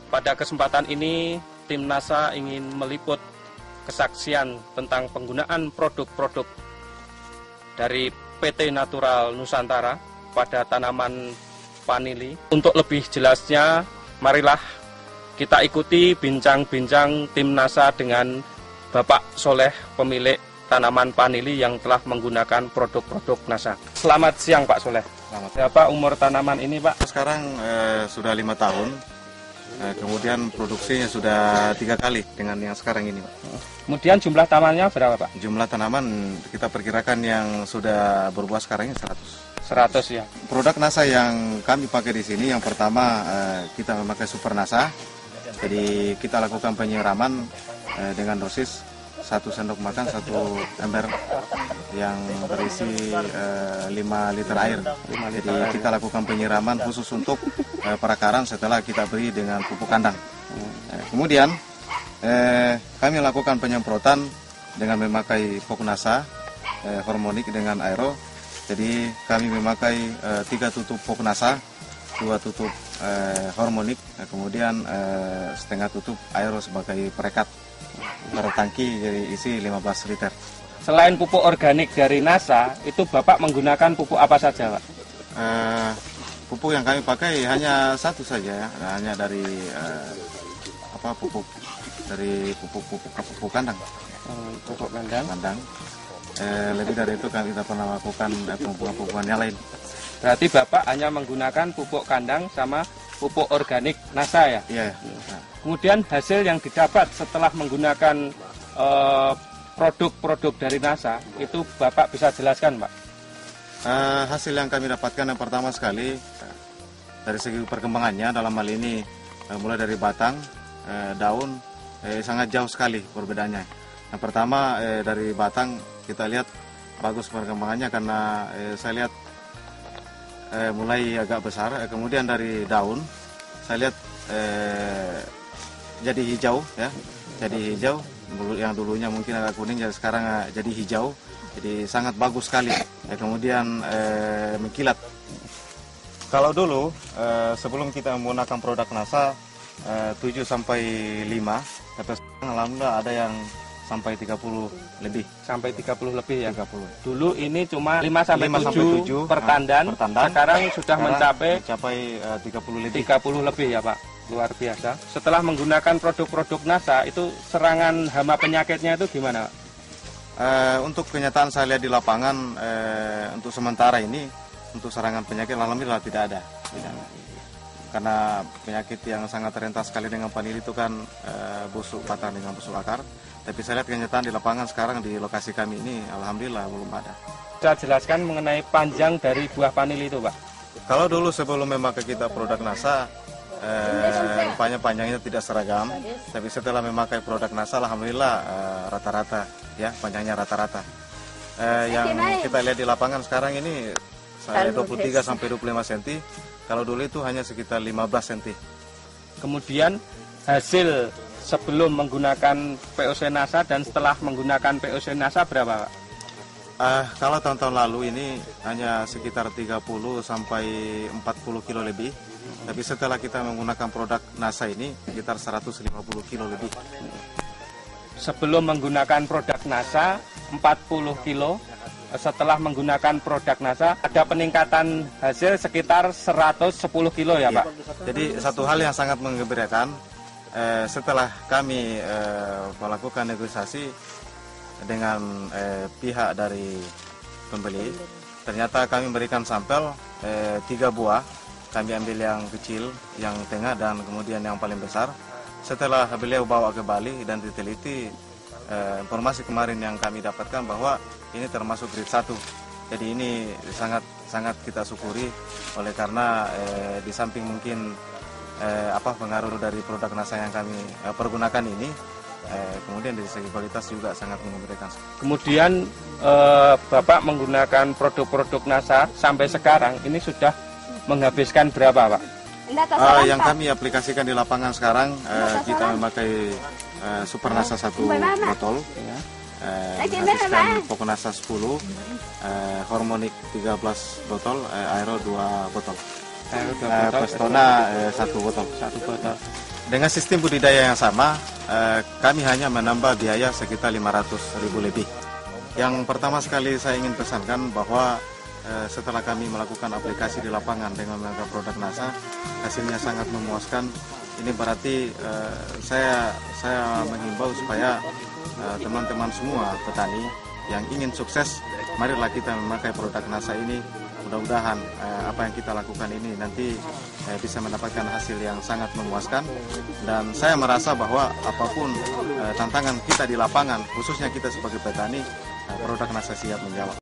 Pada kesempatan ini, tim NASA ingin meliput kesaksian tentang penggunaan produk-produk dari PT Natural Nusantara pada tanaman vanili. Untuk lebih jelasnya, marilah kita ikuti bincang-bincang tim NASA dengan Bapak Soleh, pemilik tanaman vanili yang telah menggunakan produk-produk NASA. Selamat siang Pak Soleh. Selamat. Berapa umur tanaman ini Pak? Sekarang sudah 5 tahun, kemudian produksinya sudah 3 kali dengan yang sekarang ini, Pak. Kemudian jumlah tanamannya berapa Pak? Jumlah tanaman kita perkirakan yang sudah berbuah sekarang ini 100. 100 ya. Produk NASA yang kami pakai di sini, yang pertama kita memakai Super NASA. Jadi kita lakukan penyiraman dengan dosis 1 sendok makan 1 ember yang berisi 5 liter air. Jadi kita lakukan penyiraman khusus untuk perakaran setelah kita beri dengan pupuk kandang. Kemudian kami lakukan penyemprotan dengan memakai pupuk NASA hormonik dengan aero. Jadi kami memakai 3 tutup pupuk NASA, 2 tutup hormonik, kemudian setengah tutup aero sebagai perekat. Per tangki jadi isi 15 liter. Selain pupuk organik dari NASA, itu Bapak menggunakan pupuk apa saja Pak? Pupuk yang kami pakai hanya satu saja, ya. Hanya dari pupuk kandang. Pupuk kandang. Lebih dari itu kami tidak pernah melakukan pupuk-pupukan yang lain. Berarti Bapak hanya menggunakan pupuk kandang sama pupuk organik NASA ya? Iya. Kemudian hasil yang didapat setelah menggunakan produk-produk dari NASA, itu Bapak bisa jelaskan Pak? Hasil yang kami dapatkan yang pertama sekali, dari segi perkembangannya dalam hal ini, mulai dari batang, daun, sangat jauh sekali perbedaannya. Yang pertama dari batang kita lihat bagus perkembangannya karena saya lihat mulai agak besar, kemudian dari daun saya lihat jadi hijau ya, jadi hijau yang dulunya mungkin agak kuning jadi sekarang jadi hijau, jadi sangat bagus sekali. Kemudian mengkilat. Kalau dulu sebelum kita menggunakan produk NASA 7 sampai 5, tapi sekarang alhamdulillah ada yang sampai 30 lebih. Sampai 30 lebih ya? 30. Dulu ini cuma 5 sampai 7 per tandan, sekarang sudah mencapai 30 lebih. 30 lebih ya Pak? Luar biasa. Setelah menggunakan produk-produk NASA, itu serangan hama penyakitnya itu gimana Pak? Untuk kenyataan saya lihat di lapangan, untuk sementara ini, untuk serangan penyakit alhamdulillah tidak ada. Karena penyakit yang sangat rentas sekali dengan vanili itu kan busuk batang dengan busuk akar. Tapi saya lihat kenyataan di lapangan sekarang di lokasi kami ini alhamdulillah belum ada. Saya jelaskan mengenai panjang dari buah vanili itu Pak. Kalau dulu sebelum memakai kita produk NASA, panjangnya tidak seragam. Tapi setelah memakai produk NASA alhamdulillah rata-rata ya, panjangnya rata-rata. Yang kita lihat di lapangan sekarang ini 23 sampai 25 cm. Kalau dulu itu hanya sekitar 15 cm. Kemudian hasil sebelum menggunakan POC NASA dan setelah menggunakan POC NASA berapa Pak? Kalau tahun-tahun lalu ini hanya sekitar 30 sampai 40 kilo lebih. Tapi setelah kita menggunakan produk NASA ini sekitar 150 kilo lebih. Sebelum menggunakan produk NASA 40 kilo. Setelah menggunakan produk NASA ada peningkatan hasil sekitar 110 kilo ya Pak? Jadi satu hal yang sangat menggembirakan, setelah kami melakukan negosiasi dengan pihak dari pembeli, ternyata kami memberikan sampel 3 buah. Kami ambil yang kecil, yang tengah, dan kemudian yang paling besar. Setelah beliau bawa ke Bali dan diteliti, informasi kemarin yang kami dapatkan bahwa ini termasuk grade 1. Jadi ini sangat kita syukuri oleh karena di samping mungkin pengaruh dari produk NASA yang kami pergunakan ini, kemudian dari segi kualitas juga sangat mengembirakan. Kemudian Bapak menggunakan produk-produk NASA sampai sekarang ini sudah menghabiskan berapa Pak? Yang kami aplikasikan di lapangan sekarang kita memakai Super NASA 1 botol, menghabiskan pupuk NASA 10, hormonik 13 botol, aero 2 botol. Pestona 1 botol. Dengan sistem budidaya yang sama, kami hanya menambah biaya sekitar 500.000 lebih. Yang pertama sekali saya ingin pesankan bahwa setelah kami melakukan aplikasi di lapangan dengan menggunakan produk NASA, hasilnya sangat memuaskan. Ini berarti saya menghimbau supaya teman-teman semua petani yang ingin sukses, marilah kita memakai produk NASA ini. Mudah-mudahan apa yang kita lakukan ini nanti bisa mendapatkan hasil yang sangat memuaskan. Dan saya merasa bahwa apapun tantangan kita di lapangan, khususnya kita sebagai petani, produk NASA siap menjawab.